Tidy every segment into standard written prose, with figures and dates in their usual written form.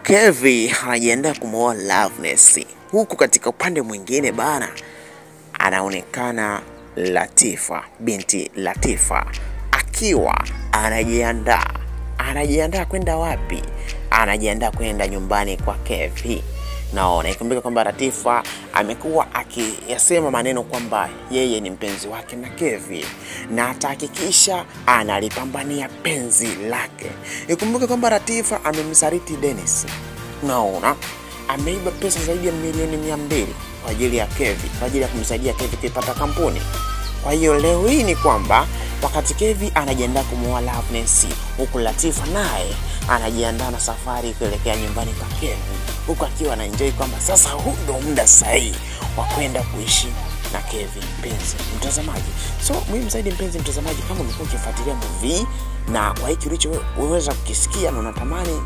Kevin anajiandaa kumwoa Loveness. Huku katika upande mwingine bana, anaonekana Latifa, binti Latifa, akiwa anajiandaa kwenda wapi? Anajiandaa kwenda nyumbani kwa Kevin. Naona ikumbuka kwamba Latifa amekuwa akiyasema maneno kwamba yeye ni mpenzi wake na Kevin na atahakikisha analipambania penzi lake. Ikumbuka kwamba Latifa amemsaliti Dennis. Naona ameiba pesa zaidi ya milioni 200 kwa ajili ya Kevin, kwa ajili ya kumsaidia Kevin kupata kampuni. Kwa hiyo leo hii ni kwamba wakati Kevin anajiandaa kumwoa Loveness, huku Latifa naye anajiandaa na safari kuelekea nyumbani kwa Kevin, huku akiwa anaenjoy kwamba sasa huu ndo muda sahihi wa kwenda kuishi na Kevin. Mpenzi mtazamaji, so muhimu zaidi mpenzi mtazamaji, kama umekuwa ukifuatilia movie na kwa hiki ulichoweza kukisikia na unatamani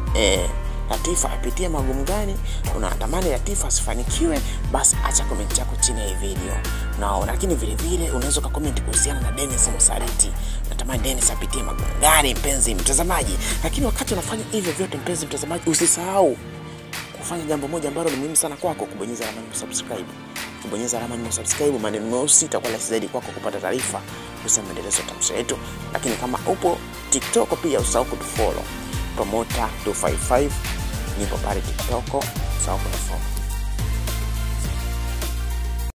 Latifa apitie magumu gani, unatamani Latifa asifanikiwe, basi acha comment yako chini ya hii video. Lakini vile vile unaweza comment kuhusiana na Dennis msaliti. Unatamani Dennis apitie magumu gani mpenzi mtazamaji? Lakini wakati unafanya hivyo vyote mpenzi mtazamaji, usisahau kufanya jambo moja ambalo ni muhimu sana kwako, kubonyeza alama ya subscribe. Kubonyeza alama ya subscribe maneno meusi itakuwa rahisi zaidi kwako kupata taarifa kuhusu maendelezo ya tamthilia yetu. Lakini kama upo TikTok pia usahau kutufollow. Promota 255 nipo pale TikTok, usahau kutufollow.